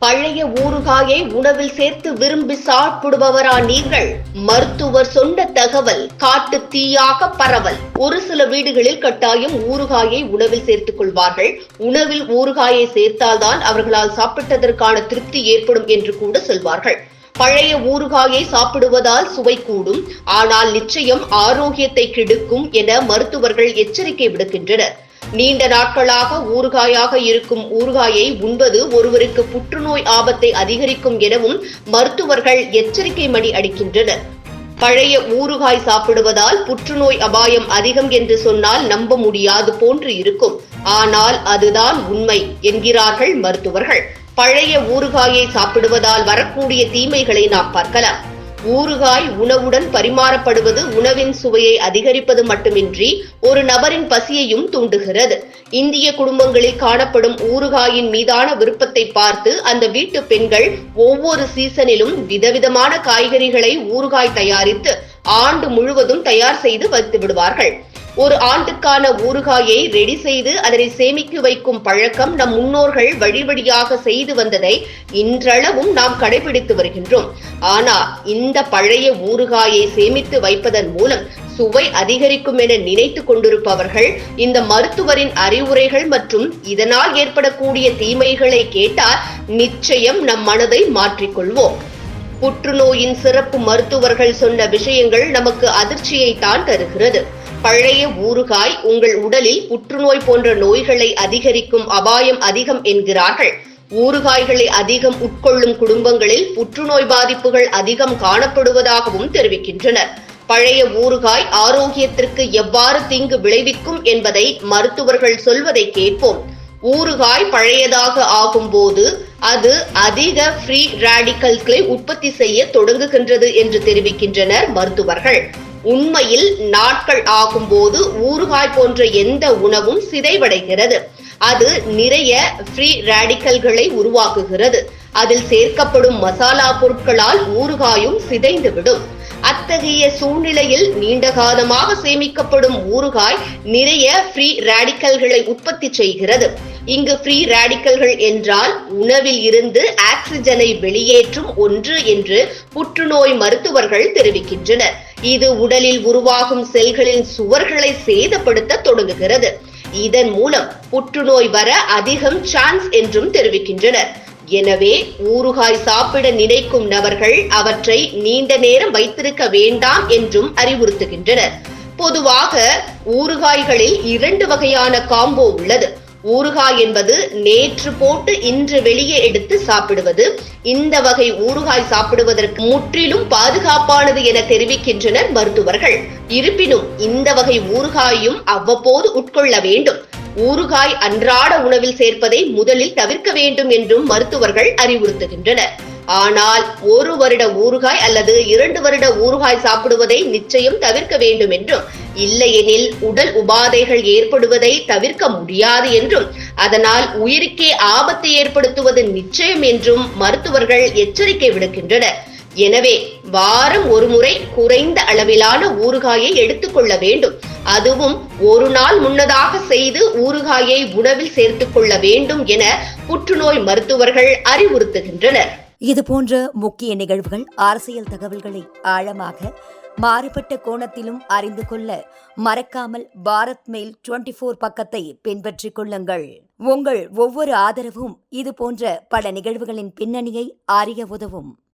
பழைய ஊறுகாயை உணவில் சேர்த்து விரும்பி சாப்பிடுபவரா நீங்கள்? மருத்துவர் சொன்ன தகவல் காட்டு தீயாக பரவல். ஒரு சில வீடுகளில் கட்டாயம் ஊறுகாயை உணவில் சேர்த்துக் கொள்வார்கள். உணவில் ஊறுகாயை சேர்த்தால்தான் அவர்களால் சாப்பிட்டதற்கான திருப்தி ஏற்படும் என்று கூட சொல்வார்கள். பழைய ஊறுகாயை சாப்பிடுவதால் சுவை கூடும், ஆனால் நிச்சயம் ஆரோக்கியத்தை கெடுக்கும் என மருத்துவர்கள் எச்சரிக்கை விடுக்கின்றனர். நீண்ட நாட்களாக ஊறுகாயாக இருக்கும் ஊறுகாயை உண்பது ஒருவருக்கு புற்றுநோய் ஆபத்தை அதிகரிக்கும் எனவும் மருத்துவர்கள் எச்சரிக்கை மணி அடிக்கின்றனர். பழைய ஊறுகாய் சாப்பிடுவதால் புற்றுநோய் அபாயம் அதிகம் என்று சொன்னால் நம்ப முடியாது போன்று இருக்கும். ஆனால் அதுதான் உண்மை என்கிறார்கள் மருத்துவர்கள். பழைய ஊறுகாயை சாப்பிடுவதால் வரக்கூடிய தீமைகளை நாம் பார்க்கலாம். ஊறுகாய் உணவுடன் பரிமாறப்படுவது உணவின் சுவையை அதிகரிப்பது மட்டுமின்றி ஒரு நபரின் பசியையும் தூண்டுகிறது. இந்திய குடும்பங்களில் காணப்படும் ஊறுகாயின் மீதான விருப்பத்தை பார்த்து அந்த வீட்டு பெண்கள் ஒவ்வொரு சீசனிலும் விதவிதமான காய்கறிகளை ஊறுகாய் தயாரித்து ஆண்டு முழுவதும் தயார் செய்து வைத்து விடுவார்கள். ஒரு ஆண்டுக்கான ஊறுகாயை ரெடி செய்து அதனை சேமித்து வைக்கும் பழக்கம் நம் முன்னோர்கள் வழி வழியாக செய்து வந்ததை இன்றளவும் நாம் கடைபிடித்து வருகின்றோம். ஆனால் இந்த பழைய ஊறுகாயை சேமித்து வைப்பதன் மூலம் சுவை அதிகரிக்கும் என நினைத்துக் கொண்டிருப்பவர்கள் இந்த மருத்துவரின் அறிவுரைகள் மற்றும் இதனால் ஏற்படக்கூடிய தீமைகளை கேட்டால் நிச்சயம் நம் மனதை மாற்றிக்கொள்வோம். புற்றுநோயின் சிறப்பு மருத்துவர்கள் சொன்ன விஷயங்கள் நமக்கு அதிர்ச்சியை தான் தருகிறது. பழைய ஊறுகாய் உங்கள் உடலில் புற்றுநோய் போன்ற நோய்களை அதிகரிக்கும் அபாயம் அதிகம் என்கிறார்கள். ஊறுகாய்களை அதிகம் உட்கொள்ளும் குடும்பங்களில் புற்றுநோய் பாதிப்புகள் அதிகம் காணப்படுவதாகவும் தெரிவிக்கின்றனர். பழைய ஊறுகாய் ஆரோக்கியத்திற்கு எவ்வாறு தீங்கு விளைவிக்கும் என்பதை மருத்துவர்கள் சொல்வதை கேட்போம். ஊறுகாய் பழையதாக ஆகும்போது அது அதிக ஃப்ரீ ராடிக்கல்களை உற்பத்தி செய்ய தொடங்குகின்றது என்று தெரிவிக்கின்றனர் மருத்துவர்கள். உண்மையில் நாட்கள் ஆகும்போது ஊறுகாய் போன்ற எந்த உணவும் சிதைவடைகிறது. அது நிறைய ஃப்ரீ ராடிக்கல்களை உருவாக்குகிறது. அதில் சேர்க்கப்படும் மசாலா பொருட்களால் ஊறுகாயும் சிதைந்துவிடும். அத்தகைய சூழ்நிலையில் நீண்டகாலமாக சேமிக்கப்படும் ஊறுகாய் நிறைய ஃப்ரீ ராடிக்கல்களை உற்பத்தி செய்கிறது. இங்கு ஃப்ரீ ராடிக்கல்கள் என்றால் உணவில் இருந்து ஆக்சிஜனை வெளியேற்றும் ஒன்று என்று புற்றுநோய் மருத்துவர்கள் தெரிவிக்கின்றனர். இது உடலில் உருவாகும் செல்களின் சுவர்களை சேதப்படுத்த தொடங்குகிறது. இதன் மூலம் புற்றுநோய் வர அதிகம் சான்ஸ் என்றும் தெரிவிக்கின்றனர். எனவே ஊறுகாய் சாப்பிட நினைக்கும் நபர்கள் அவற்றை நீண்ட நேரம் வைத்திருக்க வேண்டாம் என்றும் அறிவுறுத்துகின்றனர். பொதுவாக ஊறுகாய்களில் 2 வகையான காம்போ உள்ளது. ஊறுகாய் என்பது நேற்று போட்டு இன்று வெளியே எடுத்து சாப்பிடுவது. இந்த வகை ஊறுகாய் சாப்பிடுவதற்கு முற்றிலும் பாதுகாப்பானது என தெரிவிக்கின்றனர் மருத்துவர்கள். இருப்பினும் இந்த வகை ஊறுகாயும் அவ்வப்போது உட்கொள்ள வேண்டும். ஊறுகாய் அன்றாட உணவில் சேர்ப்பதை முதலில் தவிர்க்க வேண்டும் என்றும் மருத்துவர்கள் அறிவுறுத்துகின்றனர். ஆனால் 1 வருட ஊறுகாய் அல்லது 2 வருட ஊறுகாய் சாப்பிடுவதை நிச்சயம் தவிர்க்க வேண்டும் என்றும், இல்லையெனில் உடல் உபாதைகள் ஏற்படுவதை தவிர்க்க முடியாது என்றும், அதனால் உயிருக்கே ஆபத்தை ஏற்படுத்துவது நிச்சயம் என்றும் மருத்துவர்கள் எச்சரிக்கை விடுக்கின்றனர். எனவே வாரம் ஒரு முறை குறைந்த அளவிலான ஊறுகாயை எடுத்துக்கொள்ள வேண்டும். அதுவும் ஒரு நாள் முன்னதாக செய்து ஊறுகாயை உணவில் சேர்த்துக் கொள்ள வேண்டும் என புற்றுநோய் மருத்துவர்கள் அறிவுறுத்துகின்றனர். இதுபோன்ற முக்கிய நிகழ்வுகள், அரசியல் தகவல்களை ஆழமாக மாறுபட்ட கோணத்திலும் அறிந்து கொள்ள மறக்காமல் பாரத் மெயில் 24 பக்கத்தை பின்பற்றிக் கொள்ளுங்கள். உங்கள் ஒவ்வொரு ஆதரவும் இதுபோன்ற பல நிகழ்வுகளின் பின்னணியை அறிய உதவும்.